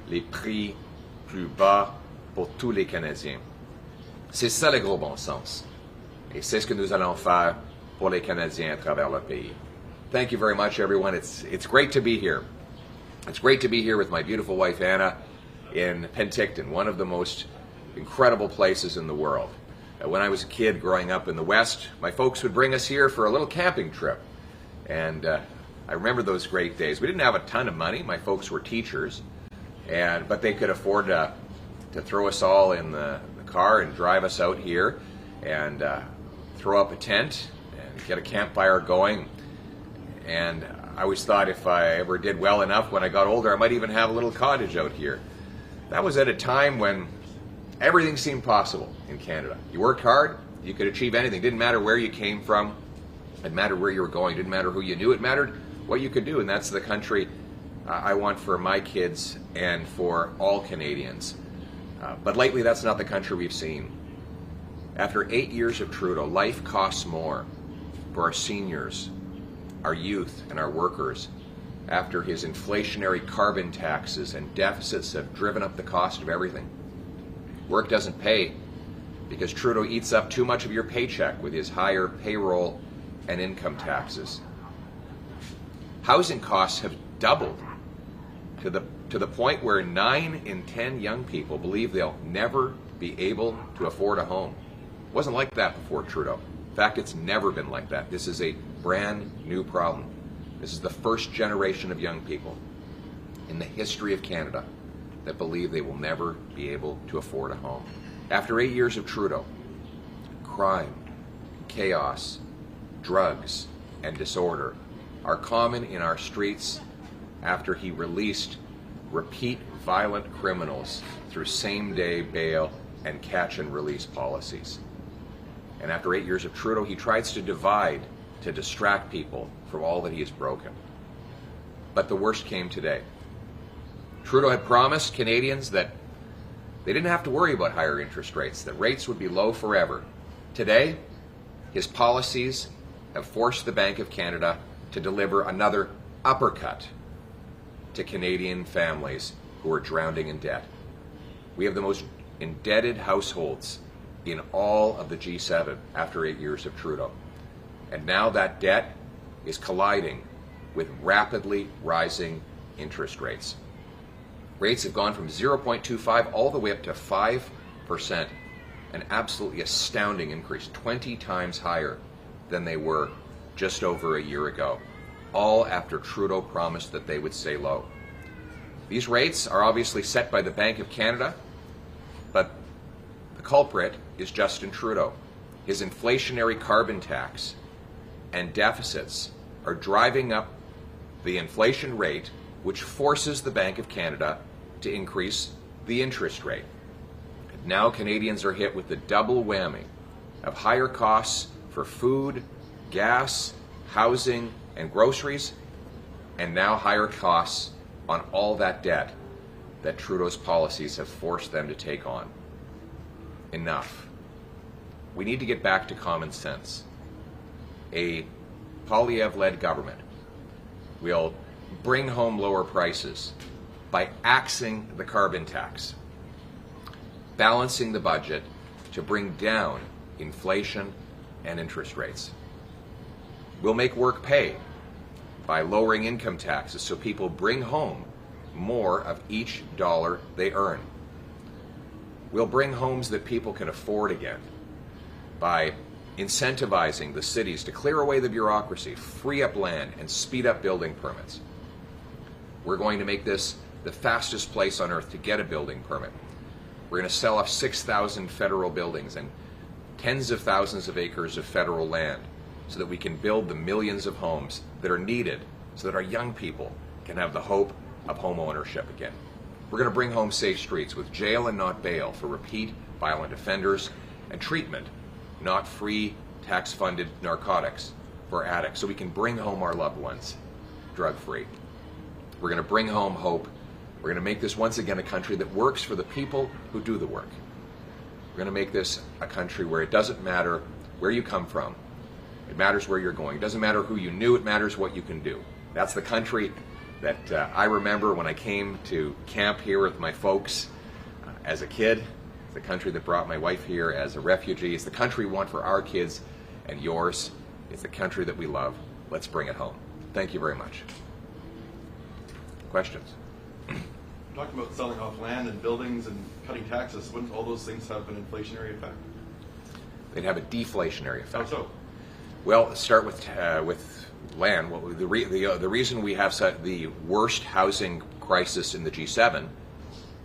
les prix plus bas pour tous les Canadiens. C'est ça le gros bon sens. Et c'est ce que nous allons faire pour les Canadiens à travers le pays. Thank you very much, everyone. It's great to be here. It's great to be here with my beautiful wife, Anna, in Penticton, one of the most incredible places in the world. When I was a kid growing up in the West, my folks would bring us here for a little camping trip. And I remember those great days. We didn't have a ton of money. My folks were teachers, but they could afford to throw us all in the car and drive us out here and throw up a tent and get a campfire going. And I always thought if I ever did well enough when I got older, I might even have a little cottage out here. That was at a time when everything seemed possible in Canada. You worked hard, you could achieve anything. Didn't matter where you came from, it mattered where you were going, didn't matter who you knew, it mattered what you could do. And that's the country I want for my kids and for all Canadians. But lately, that's not the country we've seen. After 8 years of Trudeau, life costs more for our seniors, our youth, and our workers. After his inflationary carbon taxes and deficits have driven up the cost of everything. Work doesn't pay because Trudeau eats up too much of your paycheck with his higher payroll and income taxes. Housing costs have doubled to the point where 9 in 10 young people believe they'll never be able to afford a home. It wasn't like that before Trudeau. In fact, it's never been like that. This is a brand new problem. This is the first generation of young people in the history of Canada that believe they will never be able to afford a home. After 8 years of Trudeau, crime, chaos, drugs, and disorder are common in our streets after he released repeat violent criminals through same-day bail and catch-and-release policies. And after 8 years of Trudeau, he tries to divide, to distract people from all that he has broken. But the worst came today. Trudeau had promised Canadians that they didn't have to worry about higher interest rates, that rates would be low forever. Today, his policies have forced the Bank of Canada to deliver another uppercut to Canadian families who are drowning in debt. We have the most indebted households in all of the G7 after 8 years of Trudeau. And now that debt is colliding with rapidly rising interest rates. Rates have gone from 0.25 all the way up to 5%, an absolutely astounding increase, 20 times higher than they were just over a year ago, all after Trudeau promised that they would stay low. These rates are obviously set by the Bank of Canada, but the culprit is Justin Trudeau. His inflationary carbon tax and deficits are driving up the inflation rate, which forces the Bank of Canada to increase the interest rate. And now Canadians are hit with the double whammy of higher costs for food, gas, housing, and groceries, and now higher costs on all that debt that Trudeau's policies have forced them to take on. Enough. We need to get back to common sense. A Poilievre-led government will bring home lower prices by axing the carbon tax, balancing the budget to bring down inflation and interest rates. We'll make work pay by lowering income taxes so people bring home more of each dollar they earn. We'll bring homes that people can afford again by incentivizing the cities to clear away the bureaucracy, free up land, and speed up building permits. We're going to make this the fastest place on earth to get a building permit. We're going to sell off 6,000 federal buildings and tens of thousands of acres of federal land so that we can build the millions of homes that are needed so that our young people can have the hope of home ownership again. We're going to bring home safe streets with jail and not bail for repeat violent offenders and treatment, not free tax-funded narcotics for addicts, so we can bring home our loved ones drug-free. We're going to bring home hope. We're going to make this once again a country that works for the people who do the work. We're going to make this a country where it doesn't matter where you come from. It matters where you're going. It doesn't matter who you knew. It matters what you can do. That's the country that I remember when I came to camp here with my folks as a kid. The country that brought my wife here as a refugee. It's the country we want for our kids and yours. It's the country that we love. Let's bring it home. Thank you very much. Questions? Talking about selling off land and buildings and cutting taxes, wouldn't all those things have an inflationary effect? They'd have a deflationary effect. How so? Well, let's start with land. Well, the reason we have the worst housing crisis in the G7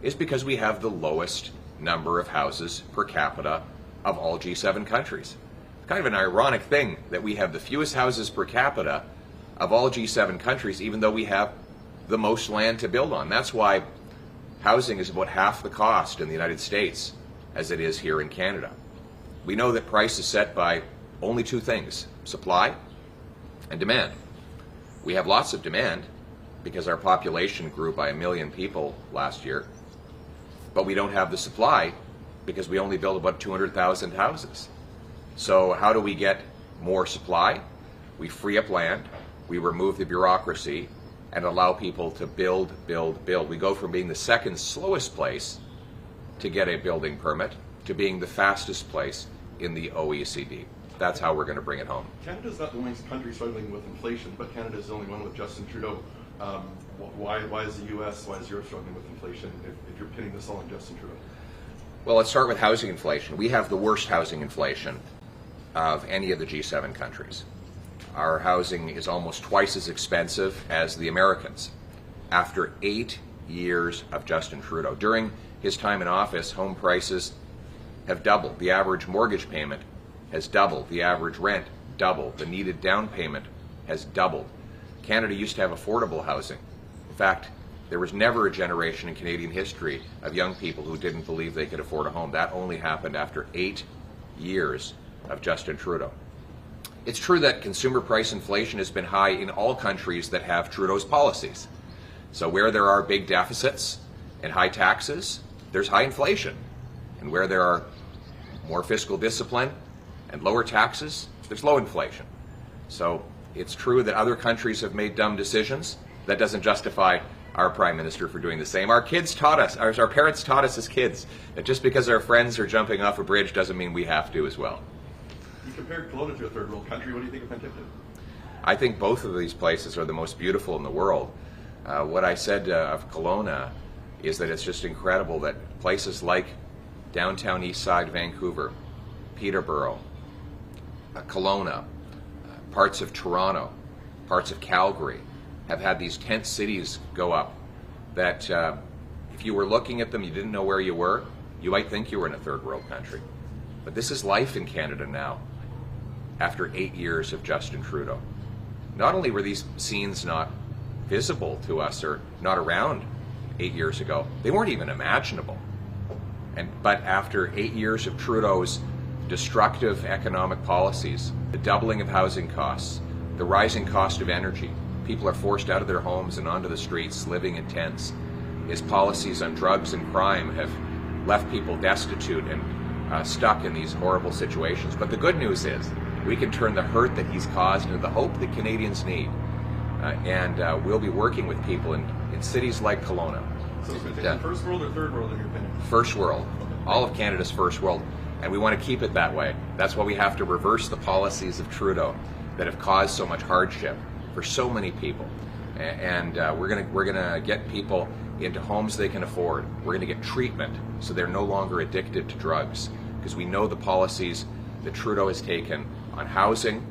is because we have the lowest number of houses per capita of all G7 countries. It's kind of an ironic thing that we have the fewest houses per capita of all G7 countries, even though we have the most land to build on. That's why housing is about half the cost in the United States as it is here in Canada. We know that price is set by only two things: supply and demand. We have lots of demand because our population grew by 1 million people last year. But we don't have the supply because we only build about 200,000 houses. So how do we get more supply? We free up land, we remove the bureaucracy, and allow people to build, build, build. We go from being the second slowest place to get a building permit to being the fastest place in the OECD. That's how we're going to bring it home. Canada's not the only country struggling with inflation, but Canada's the only one with Justin Trudeau. Why is the U.S., why is Europe struggling with inflation if you're pinning this all on Justin Trudeau? Well, let's start with housing inflation. We have the worst housing inflation of any of the G7 countries. Our housing is almost twice as expensive as the Americans. After 8 years of Justin Trudeau, during his time in office, home prices have doubled. The average mortgage payment has doubled. The average rent doubled. The needed down payment has doubled. Canada used to have affordable housing. In fact, there was never a generation in Canadian history of young people who didn't believe they could afford a home. That only happened after 8 years of Justin Trudeau. It's true that consumer price inflation has been high in all countries that have Trudeau's policies. So where there are big deficits and high taxes, there's high inflation. And where there are more fiscal discipline and lower taxes, there's low inflation. So it's true that other countries have made dumb decisions. That doesn't justify our Prime Minister for doing the same. Our kids taught us, our parents taught us as kids, that just because our friends are jumping off a bridge doesn't mean we have to as well. You compared Kelowna to a third world country. What do you think of Penticton? I think both of these places are the most beautiful in the world. What I said of Kelowna is that it's just incredible that places like downtown East Side Vancouver, Peterborough, Kelowna, parts of Toronto, parts of Calgary have had these tent cities go up that if you were looking at them, you didn't know where you were, you might think you were in a third world country. But this is life in Canada now, after 8 years of Justin Trudeau. Not only were these scenes not visible to us or not around 8 years ago, they weren't even imaginable. But after 8 years of Trudeau's destructive economic policies, the doubling of housing costs, the rising cost of energy, people are forced out of their homes and onto the streets, living in tents. His policies on drugs and crime have left people destitute and stuck in these horrible situations. But the good news is we can turn the hurt that he's caused into the hope that Canadians need. And we'll be working with people in cities like Kelowna. So it's going to take first world or third world in your opinion? First world. All of Canada's first world. And we want to keep it that way. That's why we have to reverse the policies of Trudeau that have caused so much hardship for so many people. And we're gonna get people into homes they can afford. We're gonna get treatment so they're no longer addicted to drugs, because we know the policies that Trudeau has taken on housing,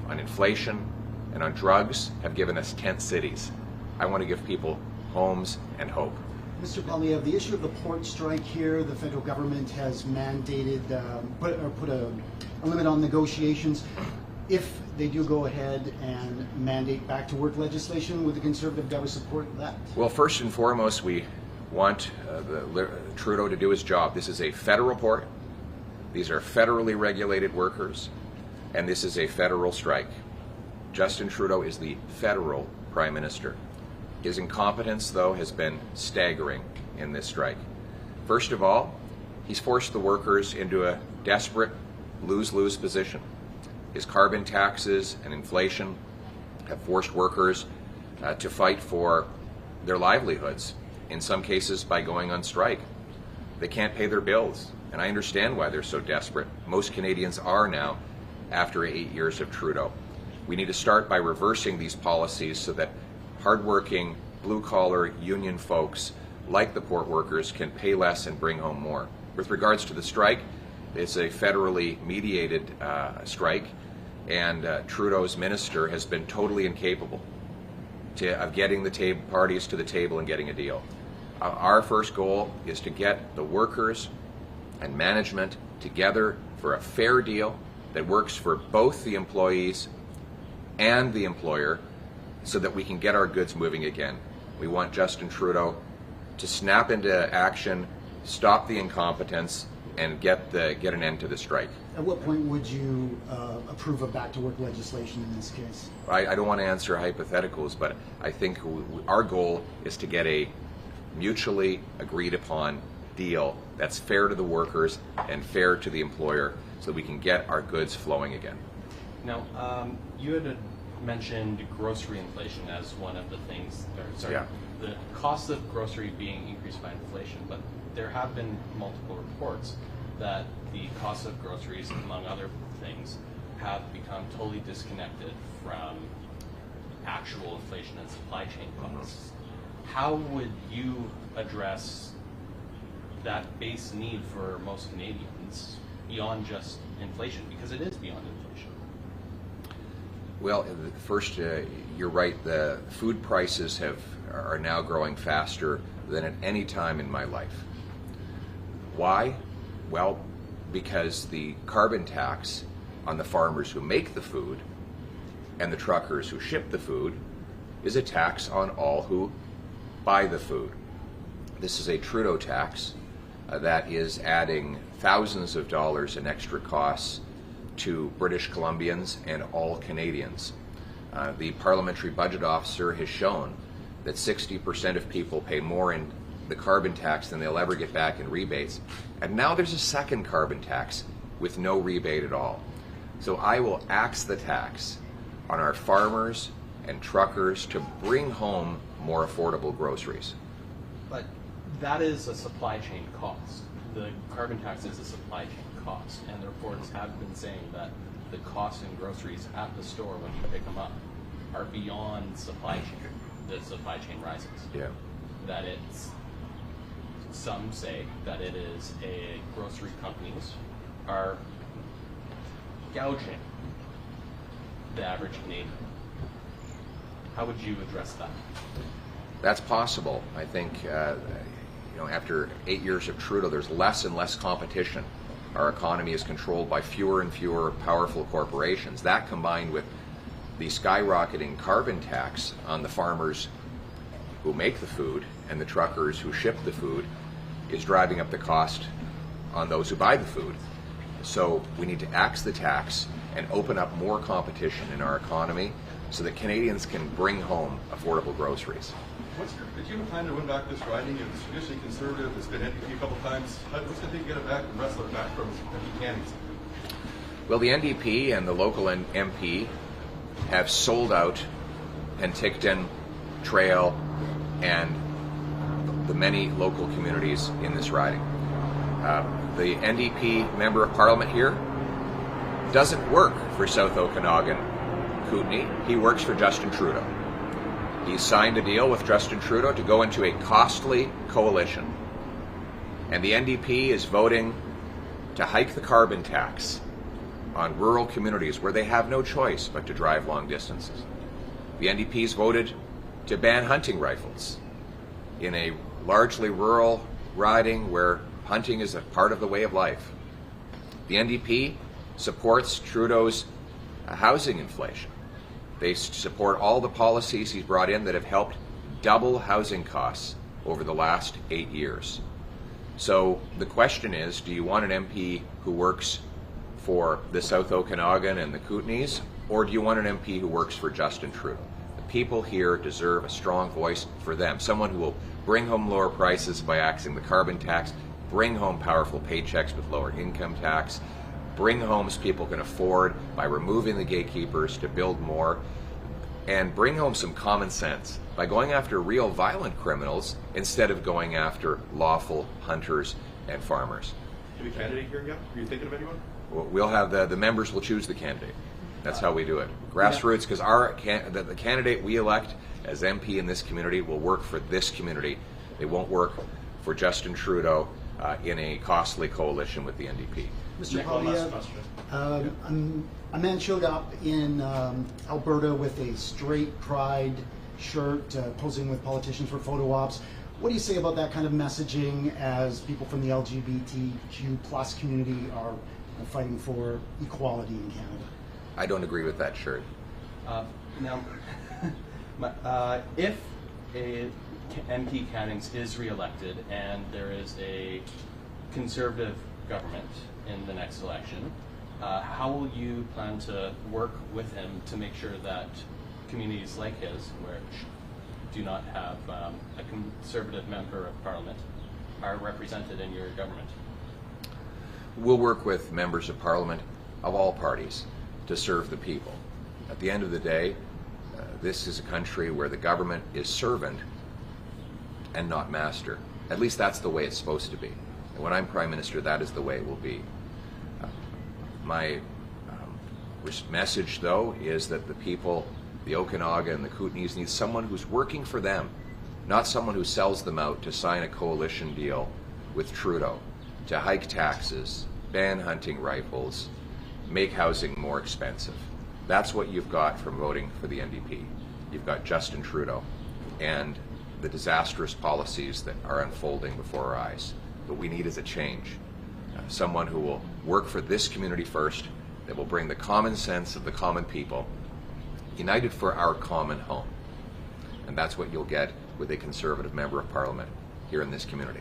on inflation, and on drugs have given us tent cities. I want to give people homes and hope. Mr. Poilievre, the issue of the port strike here, the federal government has mandated, put a limit on negotiations. If they do go ahead and mandate back to work legislation, would the Conservative government support that? Well, first and foremost, we want Trudeau to do his job. This is a federal port. These are federally regulated workers, and this is a federal strike. Justin Trudeau is the federal Prime Minister. His incompetence, though, has been staggering in this strike. First of all, he's forced the workers into a desperate lose-lose position. His carbon taxes and inflation have forced workers to fight for their livelihoods, in some cases by going on strike. They can't pay their bills, and I understand why they're so desperate. Most Canadians are now, after 8 years of Trudeau. We need to start by reversing these policies so that hardworking, blue-collar union folks like the port workers can pay less and bring home more. With regards to the strike, it's a federally mediated strike, and Trudeau's minister has been totally incapable of getting the parties to the table and getting a deal. Our first goal is to get the workers and management together for a fair deal that works for both the employees and the employer so that we can get our goods moving again. We want Justin Trudeau to snap into action, stop the incompetence, and get an end to the strike. At what point would you approve of back-to-work legislation in this case? I don't want to answer hypotheticals, but I think our goal is to get a mutually agreed upon deal that's fair to the workers and fair to the employer so that we can get our goods flowing again. Now, you had mentioned grocery inflation as one of the things, the cost of grocery being increased by inflation, but there have been multiple reports that the cost of groceries, among other things, have become totally disconnected from actual inflation and supply chain costs. How would you address that base need for most Canadians beyond just inflation? Because it is beyond inflation. Well, first, you're right. The food prices are now growing faster than at any time in my life. Why? Well, because the carbon tax on the farmers who make the food and the truckers who ship the food is a tax on all who buy the food. This is a Trudeau tax that is adding thousands of dollars in extra costs to British Columbians and all Canadians. The Parliamentary Budget Officer has shown that 60% of people pay more in the carbon tax than they'll ever get back in rebates. And now there's a second carbon tax with no rebate at all. So I will axe the tax on our farmers and truckers to bring home more affordable groceries. But that is a supply chain cost. The carbon tax is a supply chain cost, and the reports have been saying that the cost in groceries at the store when you pick them up are beyond supply chain. The supply chain rises. Yeah. That it's, some say that it is grocery companies are gouging the average Canadian. How would you address that? That's possible. I think after 8 years of Trudeau, there's less and less competition. Our economy is controlled by fewer and fewer powerful corporations. That, combined with the skyrocketing carbon tax on the farmers who make the food and the truckers who ship the food, is driving up the cost on those who buy the food. So we need to axe the tax and open up more competition in our economy so that Canadians can bring home affordable groceries. Did you have time to win back this riding? It's traditionally conservative. It's been NDP a couple times. What's going to take to get it back and wrestle it back from empty cannons? Well, the NDP and the local MP have sold out Penticton, Trail, and the many local communities in this riding. The NDP member of Parliament here doesn't work for South Okanagan, Kootenay. He works for Justin Trudeau. He signed a deal with Justin Trudeau to go into a costly coalition. And the NDP is voting to hike the carbon tax on rural communities where they have no choice but to drive long distances. The NDP's voted to ban hunting rifles in a largely rural riding where hunting is a part of the way of life. The NDP supports Trudeau's housing inflation. They support all the policies he's brought in that have helped double housing costs over the last 8 years. So the question is, do you want an MP who works for the South Okanagan and the Kootenays, or do you want an MP who works for Justin Trudeau? The people here deserve a strong voice for them, someone who will bring home lower prices by axing the carbon tax, bring home powerful paychecks with lower income tax, bring homes people can afford by removing the gatekeepers to build more, and bring home some common sense by going after real violent criminals instead of going after lawful hunters and farmers. Do we candidate here yet? Are you thinking of anyone? We'll have the members will choose the candidate. That's how we do it. Grassroots, because the candidate we elect as MP in this community will work for this community. They won't work for Justin Trudeau in a costly coalition with the NDP. Mr. Poilievre, a man showed up in Alberta with a straight pride shirt, posing with politicians for photo ops. What do you say about that kind of messaging as people from the LGBTQ plus community are fighting for equality in Canada? I don't agree with that shirt. Now, if a MP Cannings is re-elected and there is a Conservative government in the next election, how will you plan to work with him to make sure that communities like his, which do not have a Conservative member of Parliament, are represented in your government? We'll work with members of Parliament of all parties to serve the people. At the end of the day, this is a country where the government is servant and not master. At least that's the way it's supposed to be. And when I'm Prime Minister, that is the way it will be. My message, though, is that the people, the Okanagan and the Kootenays, need someone who's working for them, not someone who sells them out to sign a coalition deal with Trudeau, to hike taxes, ban hunting rifles, make housing more expensive. That's what you've got from voting for the NDP. You've got Justin Trudeau and the disastrous policies that are unfolding before our eyes. What we need is a change. Someone who will work for this community first, that will bring the common sense of the common people, united for our common home. And that's what you'll get with a Conservative member of Parliament here in this community.